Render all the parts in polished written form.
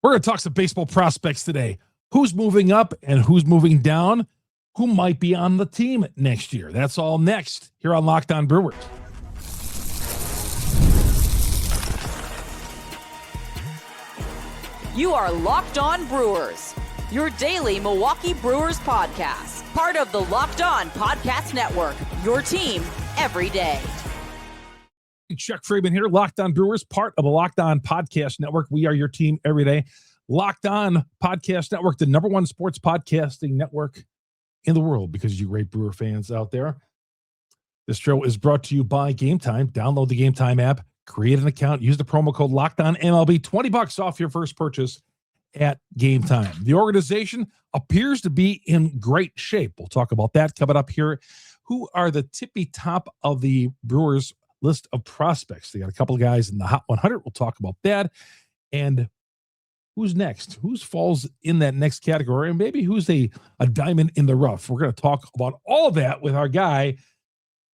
We're going to talk some baseball prospects today. Who's moving up and who's moving down? Who might be on the team next year? That's all next here on Locked On Brewers. You are Locked On Brewers, your daily Milwaukee Brewers podcast. Part of the Locked On Podcast Network, your team every day. Chuck Freimund here, Locked On Brewers, part of the Locked On Podcast Network. We are your team every day. Locked On Podcast Network, the number one sports podcasting network in the world because you great Brewer fans out there. This show is brought to you by Game Time. Download the Game Time app, create an account, use the promo code LOCKEDONMLB, $20 off your first purchase at Game Time. The organization appears to be in great shape. We'll talk about that coming up here. Who are the tippy top of the Brewers list of prospects? They got a couple of guys in the Hot 100. We'll talk about that. And who's next? Who falls in that next category? And maybe who's a diamond in the rough? We're going to talk about all of that with our guy,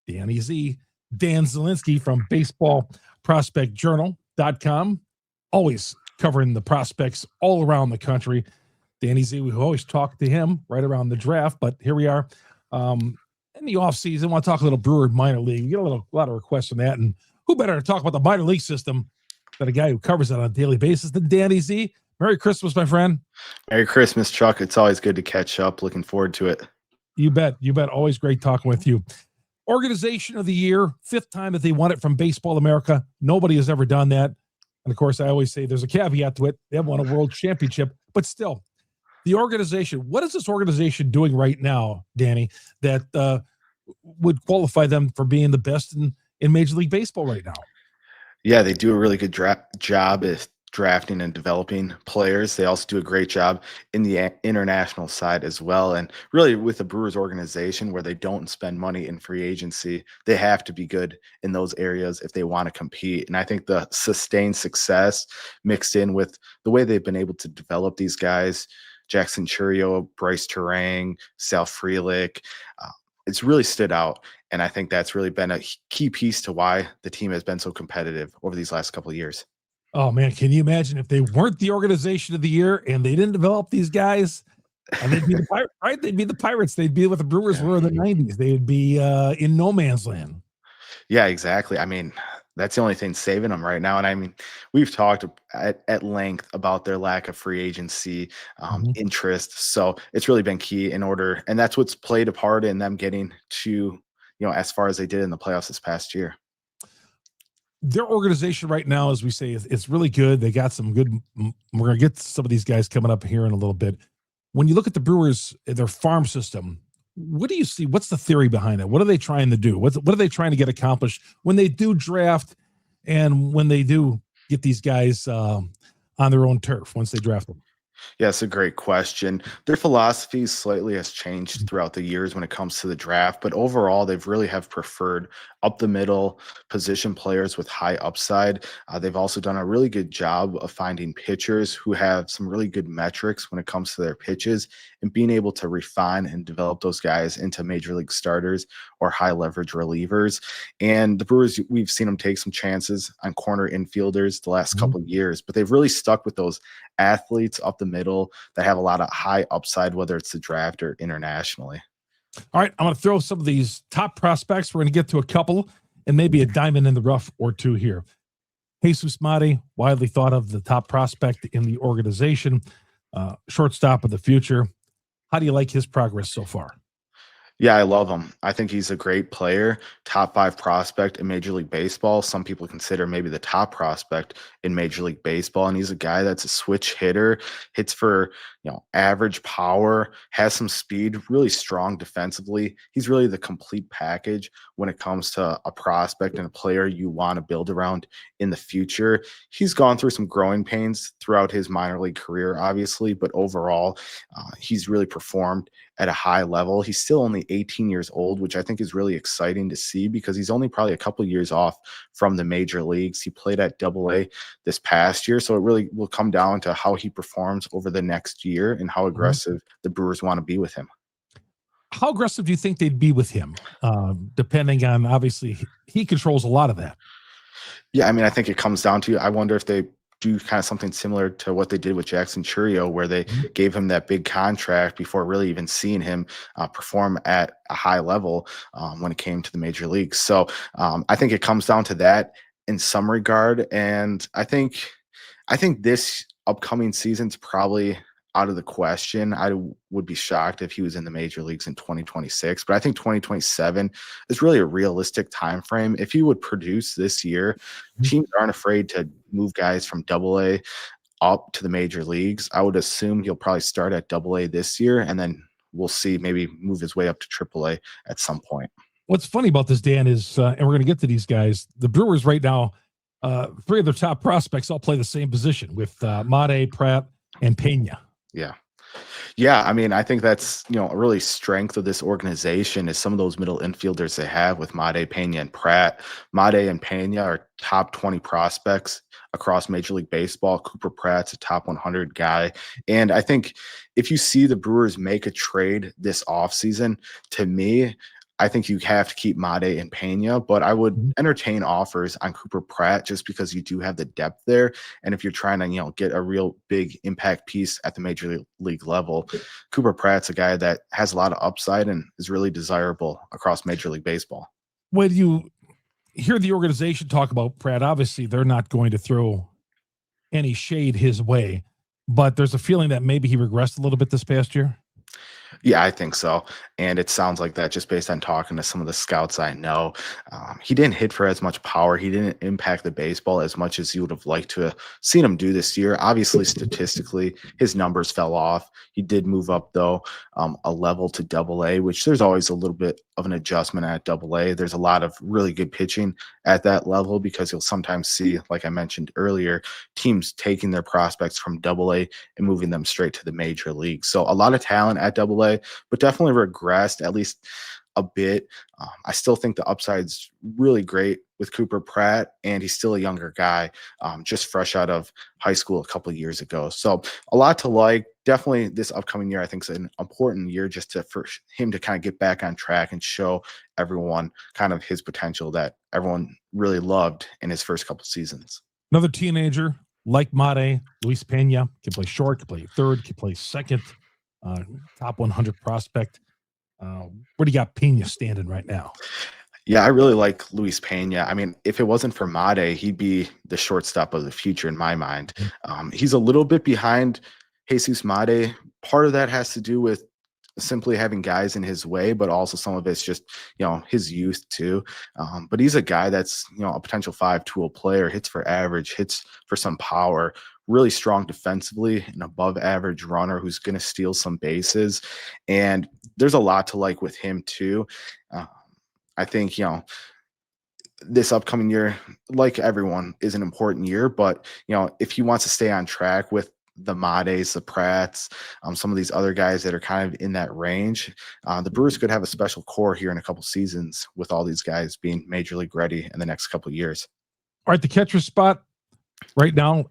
Dan Zielinski from baseballprospectjournal.com. Always covering the prospects all around the country. Danny Z, we always talk to him right around the draft, but here we are in the offseason. I want to talk a little Brewer minor league. We get a lot of requests on that, and who better to talk about the minor league system than a guy who covers it on a daily basis than Danny Z. Merry Christmas, my friend. Merry Christmas, Chuck. It's always good to catch up. Looking forward to it. You bet. Always great talking with you. Organization of the year, fifth time that they won it from Baseball America. Nobody has ever done that. And of course, I always say there's a caveat to it. They haven't won a world championship, but still, the organization, what is this organization doing right now, Danny, that would qualify them for being the best in Major League Baseball right now? Yeah, they do a really good job at drafting and developing players. They also do a great job in the international side as well. And really with the Brewers organization where they don't spend money in free agency, they have to be good in those areas if they want to compete. And I think the sustained success mixed in with the way they've been able to develop these guys, Jefferson Quero, Bryce Terang, Sal Frelick, it's really stood out. And I think that's really been a key piece to why the team has been so competitive over these last couple of years. Oh, man, can you imagine if they weren't the organization of the year and they didn't develop these guys? And they'd be the Pirates, right? They'd be the Pirates. They'd be what the Brewers were in the 90s. They'd be in no man's land. Yeah, exactly. I mean, that's the only thing saving them right now. And I mean, we've talked at length about their lack of free agency interest. So it's really been key in order. And that's what's played a part in them getting to, as far as they did in the playoffs this past year. Their organization right now, as we say, it's really good. They got some good. We're going to get some of these guys coming up here in a little bit. When you look at the Brewers, their farm system, what do you see? What's the theory behind it? What are they trying to do? What are they trying to get accomplished when they do draft and when they do get these guys on their own turf once they draft them? Yeah, it's a great question. Their philosophy slightly has changed throughout the years when it comes to the draft, but overall, they've really have preferred up the middle position players with high upside. They've also done a really good job of finding pitchers who have some really good metrics when it comes to their pitches and being able to refine and develop those guys into major league starters or high leverage relievers. And the Brewers, we've seen them take some chances on corner infielders the last couple of years, but they've really stuck with those athletes up the middle that have a lot of high upside, whether it's the draft or internationally. All right, I'm going to throw some of these top prospects. We're going to get to a couple and maybe a diamond in the rough or two here. Jesus Mate, widely thought of the top prospect in the organization, shortstop of the future. How do you like his progress so far? Yeah, I love him. I think he's a great player, top 5 prospect in Major League Baseball. Some people consider maybe the top prospect in Major League Baseball. And he's a guy that's a switch hitter, hits for, average power, has some speed, really strong defensively. He's really the complete package when it comes to a prospect and a player you want to build around in the future. He's gone through some growing pains throughout his minor league career, obviously, but overall, he's really performed at a high level. He's still only 18 years old, which I think is really exciting to see because he's only probably a couple years off from the major leagues. He played at Double-A this past year, so it really will come down to how he performs over the next year and how aggressive the Brewers want to be with him. How aggressive do you think they'd be with him? Depending on, obviously, he controls a lot of that. Yeah, I mean, I think it comes down to, I wonder if they do kind of something similar to what they did with Jackson Churio, where they gave him that big contract before really even seeing him perform at a high level when it came to the major leagues. So I think it comes down to that in some regard. And I think this upcoming season's probably out of the question. I would be shocked if he was in the major leagues in 2026, but I think 2027 is really a realistic time frame. If he would produce this year, teams aren't afraid to move guys from AA up to the major leagues. I would assume he'll probably start at AA this year, and then we'll see maybe move his way up to AAA at some point. What's funny about this, Dan, is, and we're going to get to these guys, the Brewers right now, three of their top prospects all play the same position with Mate, Pratt, and Pena. Yeah. I mean, I think that's, a really strength of this organization is some of those middle infielders they have with Mate, Pena, and Pratt. Mate and Pena are top 20 prospects across Major League Baseball. Cooper Pratt's a top 100 guy. And I think if you see the Brewers make a trade this offseason, to me, I think you have to keep Mate and Pena, but I would entertain offers on Cooper Pratt just because you do have the depth there. And if you're trying to, get a real big impact piece at the major league level, Cooper Pratt's a guy that has a lot of upside and is really desirable across Major League Baseball. When you hear the organization talk about Pratt, obviously they're not going to throw any shade his way, but there's a feeling that maybe he regressed a little bit this past year. Yeah, I think so. And it sounds like that just based on talking to some of the scouts I know. He didn't hit for as much power. He didn't impact the baseball as much as you would have liked to have seen him do this year. Obviously, statistically, his numbers fell off. He did move up, though, a level to AA, which there's always a little bit of an adjustment at AA. There's a lot of really good pitching at that level because you'll sometimes see, like I mentioned earlier, teams taking their prospects from AA and moving them straight to the major league. So a lot of talent at AA, but definitely regressed at least a bit. I still think the upside's really great with Cooper Pratt, and he's still a younger guy, just fresh out of high school a couple of years ago. So a lot to like. Definitely this upcoming year, I think, is an important year just for him to kind of get back on track and show everyone kind of his potential that everyone really loved in his first couple seasons. Another teenager like Mate, Luis Pena, can play short, can play third, can play second, top 100 prospect. Where do you got Pena standing right now? Yeah, I really like Luis Pena. I mean, if it wasn't for Mate, he'd be the shortstop of the future in my mind. He's a little bit behind Jesus Mate. Part of that has to do with simply having guys in his way, but also some of it's just, his youth too. But he's a guy that's, a potential 5-tool player, hits for average, hits for some power, really strong defensively, an above average runner who's going to steal some bases. And there's a lot to like with him too. I think, this upcoming year, like everyone, is an important year, but, if he wants to stay on track with the Mates, the Pratts, some of these other guys that are kind of in that range, the Brewers could have a special core here in a couple seasons with all these guys being major league ready in the next couple of years. All right, the catcher spot right now,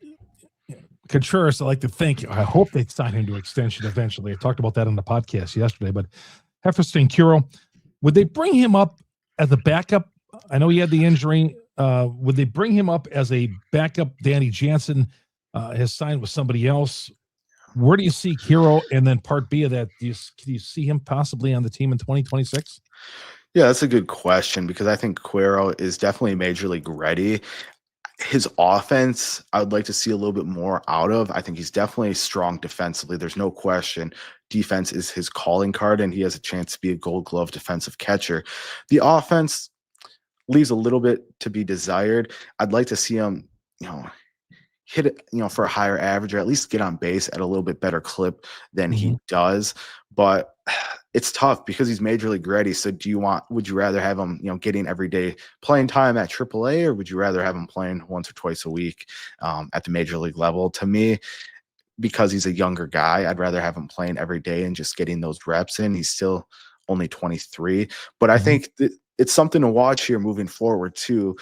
Contreras, I like to think, I hope they sign him to extension eventually. I talked about that on the podcast yesterday, but Jefferson Quero, would they bring him up as a backup? I know he had the injury. Would they bring him up as a backup? Danny Jansen has signed with somebody else. Where do you see Quero? And then part B of that, do you see him possibly on the team in 2026? Yeah, that's a good question because I think Quero is definitely major league ready. His offense, I would like to see a little bit more out of. I think he's definitely strong defensively. There's no question. Defense is his calling card, and he has a chance to be a Gold Glove defensive catcher. The offense leaves a little bit to be desired. I'd like to see him, hit it, for a higher average, or at least get on base at a little bit better clip than he does. But it's tough because he's major league ready. So would you rather have him, getting everyday playing time at AAA, or would you rather have him playing once or twice a week at the major league level? To me, because he's a younger guy, I'd rather have him playing every day and just getting those reps in. He's still only 23, but I think it's something to watch here moving forward too,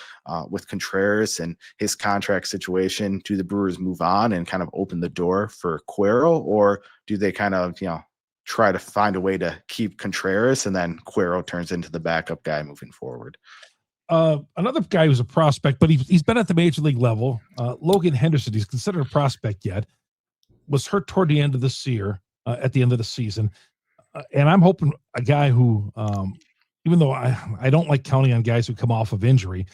with Contreras and his contract situation. Do the Brewers move on and kind of open the door for Quero, or do they kind of, try to find a way to keep Contreras and then Quero turns into the backup guy moving forward? another guy who's a prospect, but he's been at the major league level. Logan Henderson, he's considered a prospect yet, was hurt toward the end of this year, at the end of the season. And I'm hoping a guy who, even though I don't like counting on guys who come off of injury,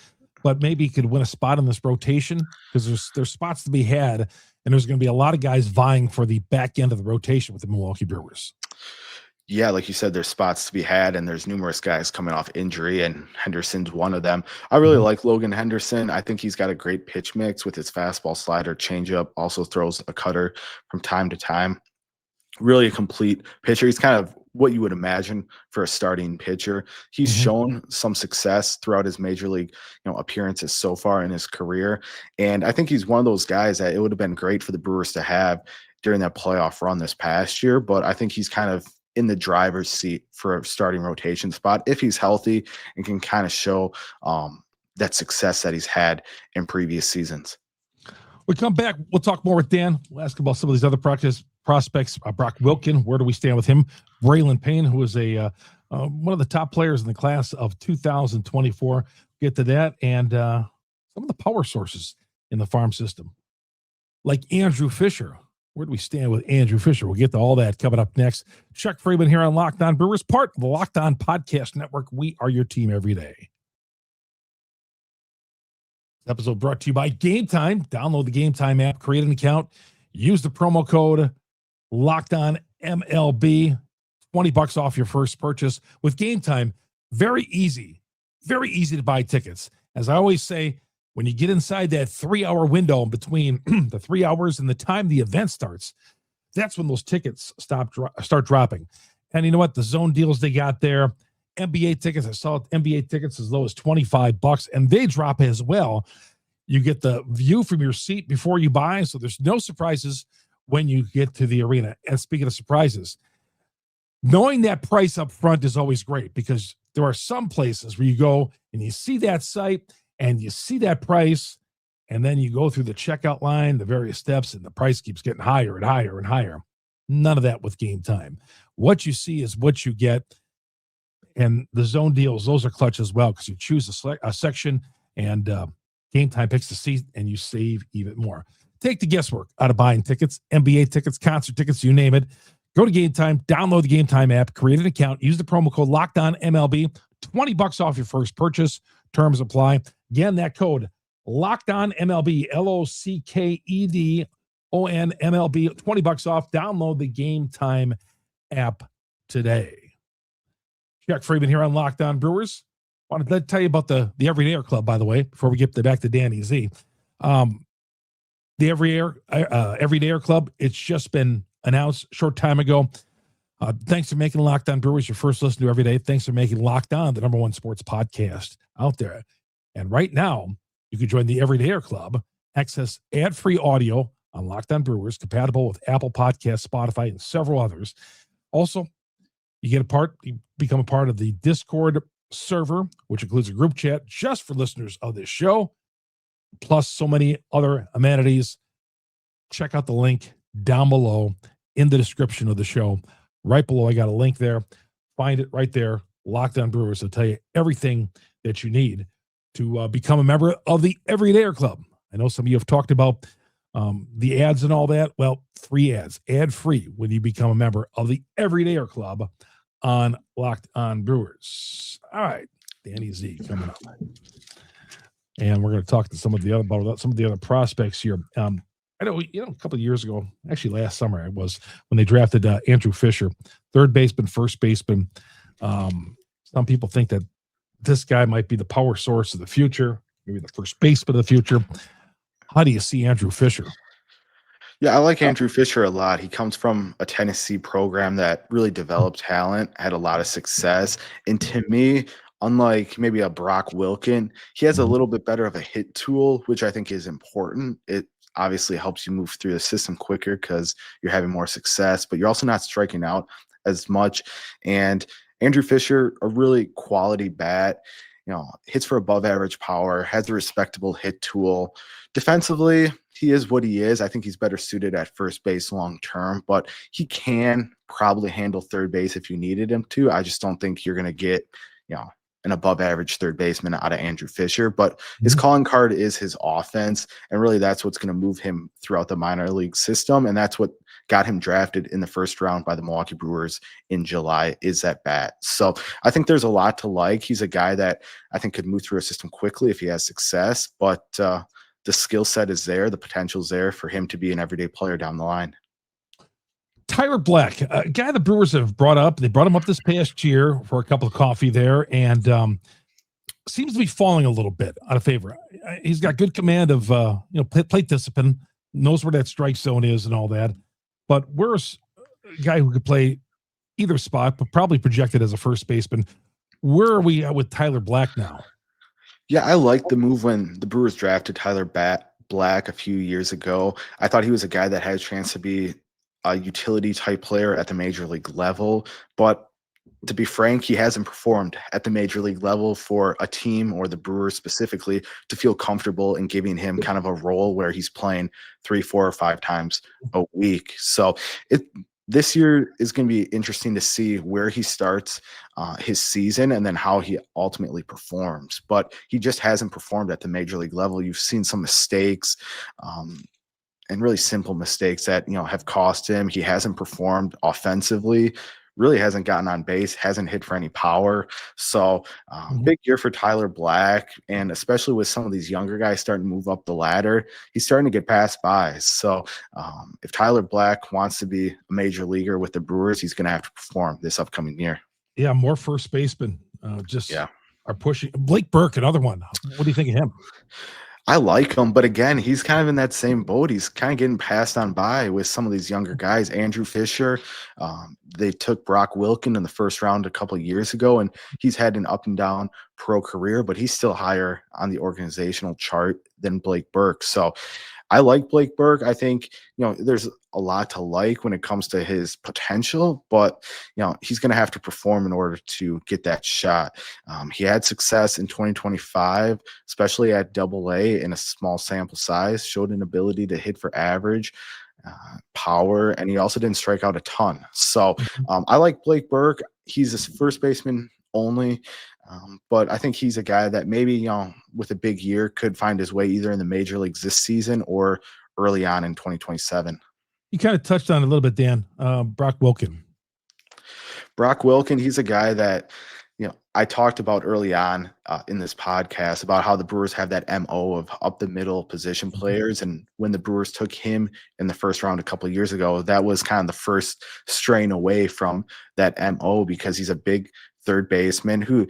but maybe he could win a spot in this rotation, because there's spots to be had, and there's going to be a lot of guys vying for the back end of the rotation with the Milwaukee Brewers. Yeah, like you said, there's spots to be had, and there's numerous guys coming off injury, and Henderson's one of them. I really like Logan Henderson. I think he's got a great pitch mix with his fastball, slider, changeup, also throws a cutter from time to time. Really a complete pitcher. He's kind of what you would imagine for a starting pitcher. He's shown some success throughout his major league, appearances so far in his career. And I think he's one of those guys that it would have been great for the Brewers to have during that playoff run this past year. But I think he's kind of in the driver's seat for a starting rotation spot if he's healthy and can kind of show that success that he's had in previous seasons. We come back. We'll talk more with Dan. We'll ask about some of these other prospects. Brock Wilkin, where do we stand with him? Braylon Pena, who is one of the top players in the class of 2024. Get to that, and some of the power sources in the farm system, like Andrew Fischer. Where do we stand with Andrew Fischer? We'll get to all that coming up next. Chuck Freimund here on Locked On Brewers, part of the Locked On Podcast Network. We are your team every day. Episode brought to you by Game Time. Download the Game Time app, create an account, use the promo code LOCKEDONMLB, $20 off your first purchase. With Game Time, very easy to buy tickets. As I always say, when you get inside that 3-hour window between the 3 hours and the time the event starts, that's when those tickets start dropping. And you know what? The zone deals they got there, NBA tickets, I saw NBA tickets as low as $25, and they drop as well. You get the view from your seat before you buy, so there's no surprises when you get to the arena. And speaking of surprises, knowing that price up front is always great, because there are some places where you go and you see that site and you see that price, and then you go through the checkout line, the various steps, and the price keeps getting higher and higher and higher. None of that with Game Time. What you see is what you get. And the zone deals, those are clutch as well, because you choose a section, and Game Time picks the seat, and you save even more. Take the guesswork out of buying tickets, NBA tickets, concert tickets, you name it. Go to Game Time, download the Game Time app, create an account, use the promo code LOCKEDONMLB, $20 off your first purchase. Terms apply. Again, that code LOCKEDONMLB, LOCKEDONMLB, $20 off. Download the Game Time app today. Chuck Freimund here on Locked On Brewers. Wanted to tell you about the Everydayer Club, by the way, before we get back to Danny Z. The Everydayer Club, it's just been announced a short time ago. Thanks for making Locked On Brewers your first listen to every day. Thanks for making Locked On the #1 sports podcast out there. And right now, you can join the Everydayer Club, access ad-free audio on Locked On Brewers, compatible with Apple Podcasts, Spotify, and several others. Also, you become a part of the Discord server, which includes a group chat just for listeners of this show, plus so many other amenities. Check out the link down below in the description of the show. Right below, I got a link there. Find it right there. Locked On Brewers will tell you everything that you need to become a member of the Everydayer Club. I know some of you have talked about the ads and all that. Well, free ads, ad-free, when you become a member of the Everydayer Club on Locked On Brewers. All right, Danny Z coming up, and we're going to talk to some of the other prospects here. I know, a couple of years ago, actually last summer, it was when they drafted Andrew Fischer, third baseman, first baseman. Some people think that this guy might be the power source of the future, maybe the first baseman of the future. How do you see Andrew Fischer? Yeah, I like Andrew Fischer a lot. He comes from a Tennessee program that really developed talent, had a lot of success. And to me, unlike maybe a Brock Wilkin, he has a little bit better of a hit tool, which I think is important. It obviously helps you move through the system quicker because you're having more success, but you're also not striking out as much. And Andrew Fischer, a really quality bat, hits for above average power, has a respectable hit tool. Defensively, he is what he is. I think he's better suited at first base long term, but he can probably handle third base if you needed him to. I just don't think you're going to get, an above average third baseman out of Andrew Fischer, but his calling card is his offense. And really that's what's going to move him throughout the minor league system. And that's what got him drafted in the first round by the Milwaukee Brewers in July, is that bat. So I think there's a lot to like. He's a guy that I think could move through a system quickly if he has success, but the skill set is there. The potential is there for him to be an everyday player down the line. Tyler Black, a guy the Brewers have brought up. They brought him up this past year for a cup of coffee there, and seems to be falling a little bit out of favor. He's got good command of plate discipline, knows where that strike zone is and all that. But where's a guy who could play either spot, but probably projected as a first baseman? Where are we at with Tyler Black now? Yeah, I like the move when the Brewers drafted Tyler Black a few years ago. I thought he was a guy that had a chance to be a utility type player at the major league level, but to be frank, he hasn't performed at the major league level for a team, or the Brewers specifically, to feel comfortable in giving him kind of a role where he's playing 3, 4, or 5 times a week. So this year is going to be interesting to see where he starts his season and then how he ultimately performs. But he just hasn't performed at the major league level. You've seen some mistakes, and really simple mistakes that, have cost him. He hasn't performed offensively, really hasn't gotten on base, hasn't hit for any power. So big year for Tyler Black. And especially with some of these younger guys starting to move up the ladder, he's starting to get passed by. So if Tyler Black wants to be a major leaguer with the Brewers, he's going to have to perform this upcoming year. Yeah, more first basemen are pushing. Blake Burke, another one. What do you think of him? I like him, but again, he's kind of in that same boat. He's kind of getting passed on by with some of these younger guys. Andrew Fischer, they took Brock Wilkin in the first round a couple of years ago, and he's had an up and down pro career, but he's still higher on the organizational chart than Blake Burke. So I like Blake Burke. I think, there's a lot to like when it comes to his potential, but, he's going to have to perform in order to get that shot. He had success in 2025, especially at Double-A in a small sample size, showed an ability to hit for average, power, and he also didn't strike out a ton. So I like Blake Burke. He's a first baseman only. But I think he's a guy that maybe, with a big year could find his way either in the major leagues this season or early on in 2027. You kind of touched on it a little bit, Dan. Brock Wilkin. He's a guy that, I talked about early on in this podcast about how the Brewers have that MO of up the middle position players. And when the Brewers took him in the first round a couple of years ago, that was kind of the first strain away from that MO, because he's a big third baseman who,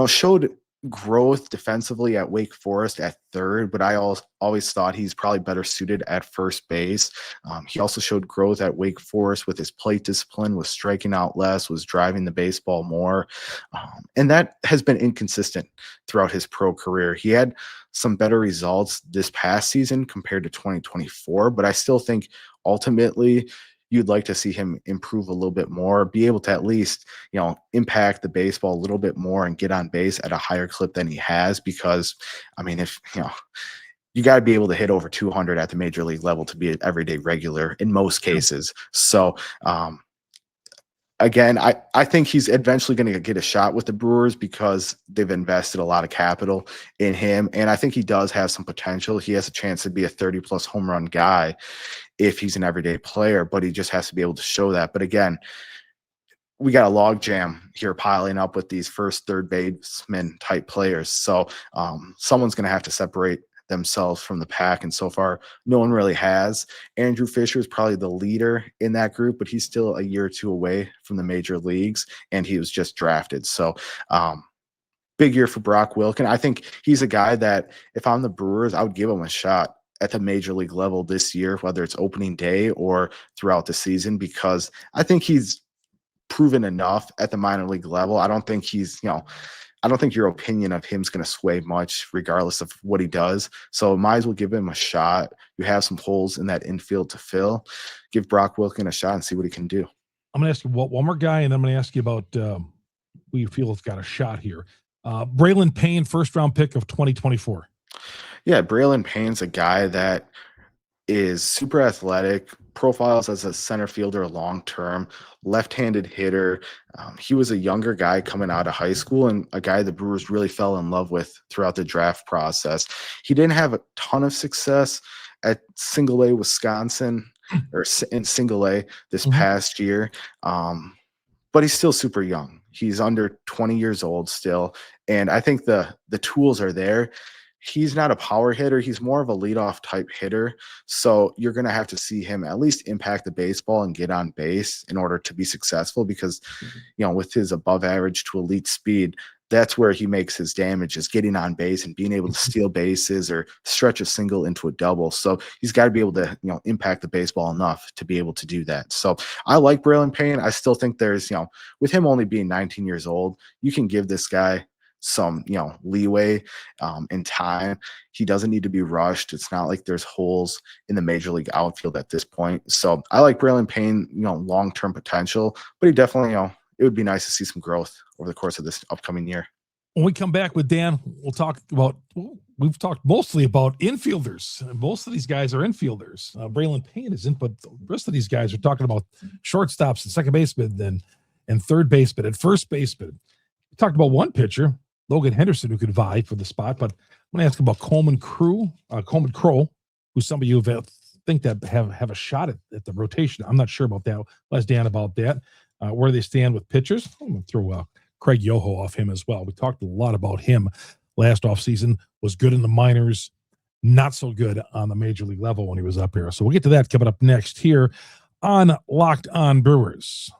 showed growth defensively at Wake Forest at third, but I always thought he's probably better suited at first base. He also showed growth at Wake Forest with his plate discipline, was striking out less, was driving the baseball more. And that has been inconsistent throughout his pro career. He had some better results this past season compared to 2024, but I still think ultimately you'd like to see him improve a little bit more, be able to at least, impact the baseball a little bit more and get on base at a higher clip than he has. Because, if, you got to be able to hit over 200 at the major league level to be an everyday regular in most cases. So, again, I think he's eventually going to get a shot with the Brewers because they've invested a lot of capital in him. And I think he does have some potential. He has a chance to be a 30-plus home run guy if he's an everyday player, but he just has to be able to show that. But again, we got a logjam here piling up with these first third baseman type players. So someone's going to have to separate themselves from the pack, and so far no one really has. Andrew Fischer is probably the leader in that group, but he's still a year or two away from the major leagues, and he was just drafted. So big year for Brock Wilkin. I think he's a guy that if I'm the Brewers, I would give him a shot at the major league level this year, whether it's opening day or throughout the season, because I think he's proven enough at the minor league level. I don't think he's, I don't think your opinion of him is going to sway much regardless of what he does. So might as well give him a shot. You have some holes in that infield to fill. Give Brock Wilkin a shot and see what he can do. I'm going to ask you one more guy, and I'm going to ask you about who you feel has got a shot here. Braylon Payne, first round pick of 2024. Yeah, Braylon Payne's a guy that is super athletic, profiles as a center fielder long-term, left-handed hitter. He was a younger guy coming out of high school and a guy the Brewers really fell in love with throughout the draft process. He didn't have a ton of success at Single A Wisconsin or in Single A this past year. But he's still super young. He's under 20 years old still. And I think the tools are there. He's not a power hitter. He's more of a leadoff type hitter. So you're going to have to see him at least impact the baseball and get on base in order to be successful because, with his above average to elite speed, that's where he makes his damage, is getting on base and being able to steal bases or stretch a single into a double. So he's got to be able to, impact the baseball enough to be able to do that. So I like Braylon Payne. I still think there's, with him only being 19 years old, you can give this guy some, leeway in time. He doesn't need to be rushed. It's not like there's holes in the major league outfield at this point. So I like Braylon Payne, long-term potential, but he definitely, it would be nice to see some growth over the course of this upcoming year. When we come back with Dan, we've talked mostly about infielders. And most of these guys are infielders. Braylon Payne isn't, but the rest of these guys are talking about shortstops and second baseman and third baseman and first baseman. We talked about one pitcher, Logan Henderson, who could vie for the spot, but I'm going to ask about Coleman Crow, who some of you think that have a shot at the rotation. I'm not sure about that. I'll ask Dan about that. Where they stand with pitchers. I'm going to throw Craig Yoho off him as well. We talked a lot about him last offseason. Was good in the minors, not so good on the major league level when he was up here. So we'll get to that coming up next here on Locked On Brewers.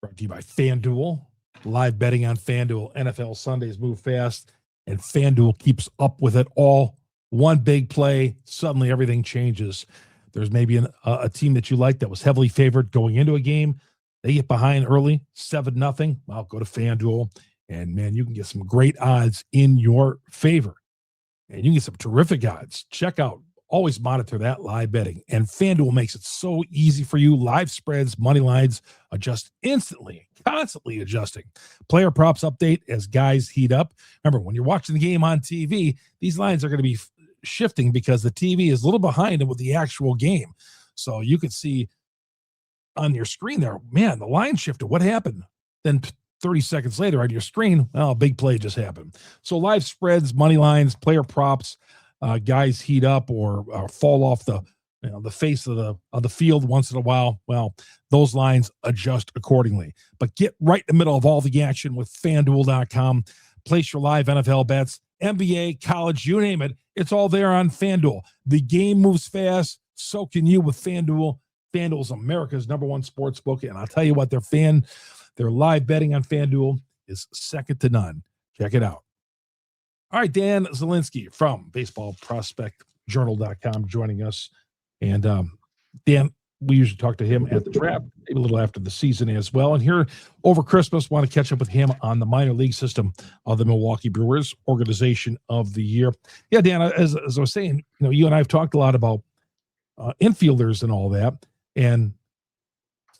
Brought to you by FanDuel. Live betting on FanDuel. NFL Sundays move fast, and FanDuel keeps up with it all. One big play, suddenly everything changes. There's maybe a team that you like that was heavily favored going into a game. They get behind early, 7-0. Well, go to FanDuel, and, man, you can get some great odds in your favor. And you can get some terrific odds. Check out, always monitor that live betting. And FanDuel makes it so easy for you. Live spreads, money lines, adjust instantly, constantly adjusting. Player props update as guys heat up. Remember, when you're watching the game on TV, these lines are going to be shifting because the TV is a little behind with the actual game. So you could see on your screen there, man, the line shifted. What happened? Then 30 seconds later on your screen, well, a big play just happened. So live spreads, money lines, player props, guys heat up or fall off the face of the field once in a while. Well, those lines adjust accordingly. But get right in the middle of all the action with FanDuel.com. Place your live NFL bets, NBA, college, you name it. It's all there on FanDuel. The game moves fast. So can you with FanDuel. FanDuel is America's #1 sports book. And I'll tell you what, their live betting on FanDuel is second to none. Check it out. All right, Dan Zielinski from BaseballProspectJournal.com joining us. And Dan, we usually talk to him at the draft, maybe a little after the season as well. And here over Christmas, want to catch up with him on the minor league system of the Milwaukee Brewers Organization of the Year. Yeah, Dan, as I was saying, you and I have talked a lot about infielders and all that. And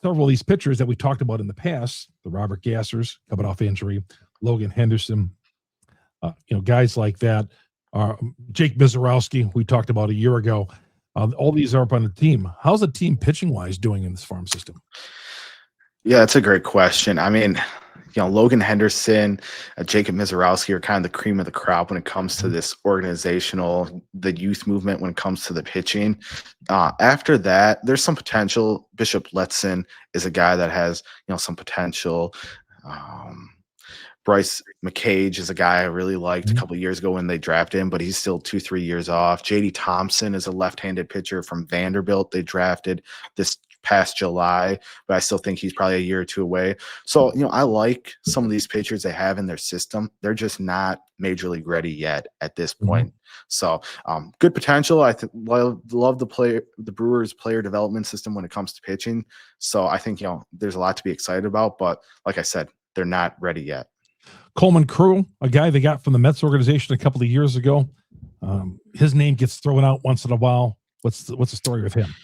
several of these pitchers that we talked about in the past, the Robert Gassers coming off injury, Logan Henderson, guys like that, Jake Mizorowski, we talked about a year ago. All these are up on the team. How's the team pitching-wise doing in this farm system? Yeah, that's a great question. I mean, Logan Henderson, Jacob Mizorowski are kind of the cream of the crop when it comes to this the youth movement when it comes to the pitching. After that, there's some potential. Bishop Letson is a guy that has, some potential. Bryce McCage is a guy I really liked a couple of years ago when they drafted him, but he's still 2-3 years off. JD Thompson is a left-handed pitcher from Vanderbilt. They drafted this past July, but I still think he's probably a year or two away. So, I like some of these pitchers they have in their system. They're just not major league ready yet at this point. So, good potential. I love the Brewers player development system when it comes to pitching. So I think, there's a lot to be excited about, but like I said, they're not ready yet. Coleman Crew, a guy they got from the Mets organization a couple of years ago. His name gets thrown out once in a while. What's the story with him?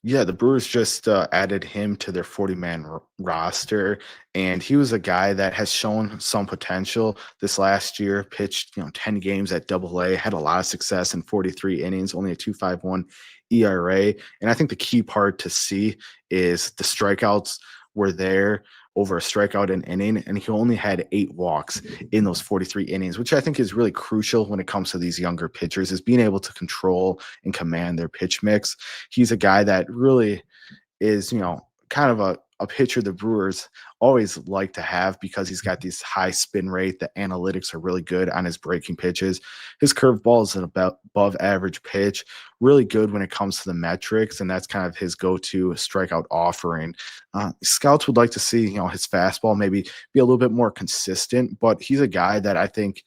Yeah, the Brewers just added him to their 40-man roster, and he was a guy that has shown some potential this last year. Pitched, 10 games at Double-A, had a lot of success in 43 innings, only a 2.51 ERA. And I think the key part to see is the strikeouts were there, over a strikeout an inning, and he only had 8 walks in those 43 innings, which I think is really crucial when it comes to these younger pitchers, is being able to control and command their pitch mix. He's a guy that really is, kind of a pitcher the Brewers always like to have, because he's got this high spin rate. The analytics are really good on his breaking pitches. His curveball is an above average pitch, really good when it comes to the metrics, and that's kind of his go-to strikeout offering. Scouts would like to see, his fastball maybe be a little bit more consistent, but he's a guy that I think,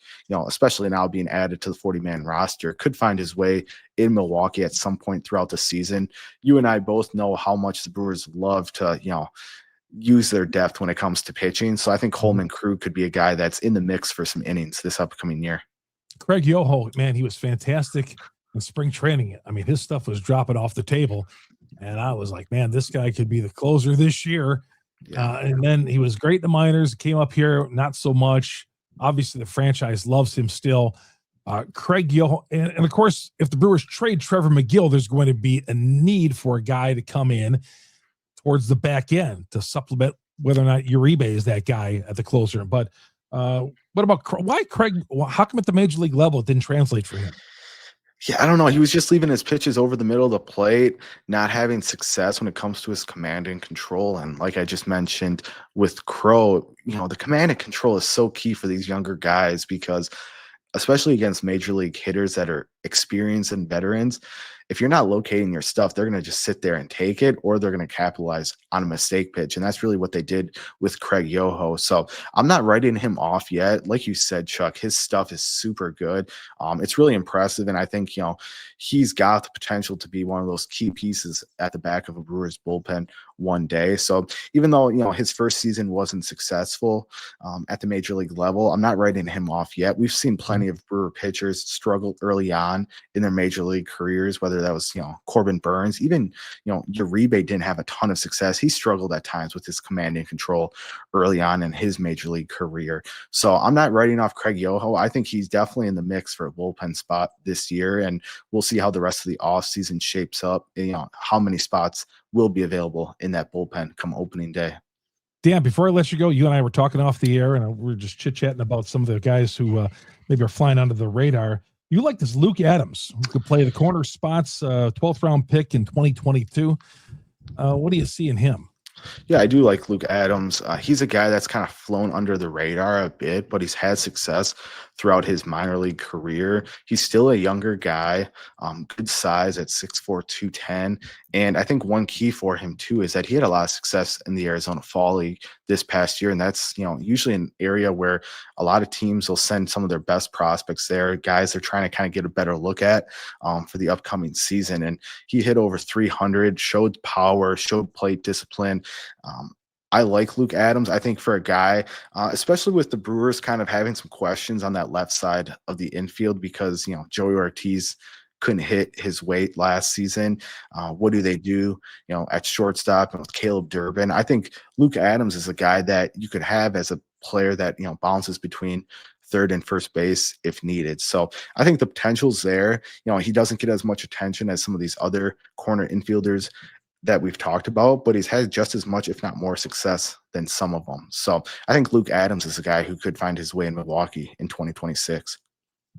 especially now being added to the 40-man roster, could find his way in Milwaukee at some point throughout the season. You and I both know how much the Brewers love to, use their depth when it comes to pitching. So I think Coleman Krug could be a guy that's in the mix for some innings this upcoming year. Craig Yoho, man, he was fantastic in spring training. I mean, his stuff was dropping off the table, and I was like, man, this guy could be the closer this year. Yeah. And then he was great in the minors, came up here, not so much. Obviously, the franchise loves him still. Craig Yoho, and of course, if the Brewers trade Trevor McGill, there's going to be a need for a guy to come in towards the back end to supplement whether or not Uribe is that guy at the closer. But what about why Craig? How come at the major league level it didn't translate for him? Yeah, I don't know. He was just leaving his pitches over the middle of the plate, not having success when it comes to his command and control. And like I just mentioned with Crow, the command and control is so key for these younger guys, because especially against major league hitters that are experienced and veterans, if you're not locating your stuff, they're going to just sit there and take it, or they're going to capitalize on a mistake pitch. And that's really what they did with Craig Yoho. So I'm not writing him off yet. Like you said, Chuck, his stuff is super good. It's really impressive. And I think, he's got the potential to be one of those key pieces at the back of a Brewers bullpen one day. So even though, his first season wasn't successful at the major league level, I'm not writing him off yet. We've seen plenty of Brewer pitchers struggle early on in their major league careers, whether that was, Corbin Burns, even, Uribe didn't have a ton of success. He struggled at times with his command and control early on in his major league career. So I'm not writing off Craig Yoho. I think he's definitely in the mix for a bullpen spot this year, and we'll see how the rest of the offseason shapes up, how many spots will be available in that bullpen come opening day. Dan, before I let you go, you and I were talking off the air, and we were just chit-chatting about some of the guys who maybe are flying under the radar. You like this Luke Adams, who could play the corner spots, 12th round pick in 2022. What do you see in him? Yeah, I do like Luke Adams. He's a guy that's kind of flown under the radar a bit, but he's had success throughout his minor league career. He's still a younger guy, good size at 6'4", 210. And I think one key for him, too, is that he had a lot of success in the Arizona Fall League this past year. And that's, usually an area where a lot of teams will send some of their best prospects there, guys they're trying to kind of get a better look at for the upcoming season. And he hit over 300, showed power, showed plate discipline. I like Luke Adams. I think for a guy, especially with the Brewers kind of having some questions on that left side of the infield, because, Joey Ortiz couldn't hit his weight last season. What do they do, at shortstop and with Caleb Durbin? I think Luke Adams is a guy that you could have as a player that, bounces between third and first base if needed. So I think the potential's there. He doesn't get as much attention as some of these other corner infielders that we've talked about, but he's had just as much, if not more, success than some of them. So I think Luke Adams is a guy who could find his way in Milwaukee in 2026.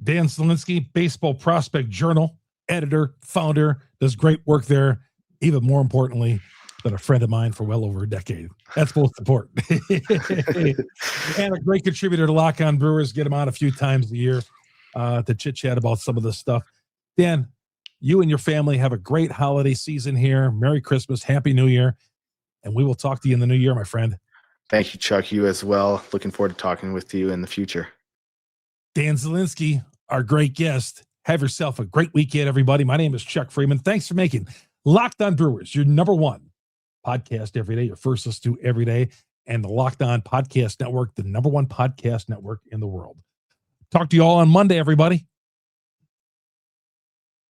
Dan Zielinski, Baseball Prospect Journal, editor, founder, does great work there. Even more importantly, been a friend of mine for well over a decade. That's most important. And a great contributor to Lock On Brewers. Get him on a few times a year to chit-chat about some of this stuff. Dan, you and your family have a great holiday season here. Merry Christmas, Happy New Year, and we will talk to you in the new year, my friend. Thank you, Chuck. You as well. Looking forward to talking with you in the future. Dan Zielinski, our great guest. Have yourself a great weekend, everybody. My name is Chuck Freimund. Thanks for making Locked On Brewers your number one podcast every day, your first listen to every day, and the Locked On Podcast Network, the number one podcast network in the world. Talk to you all on Monday, everybody.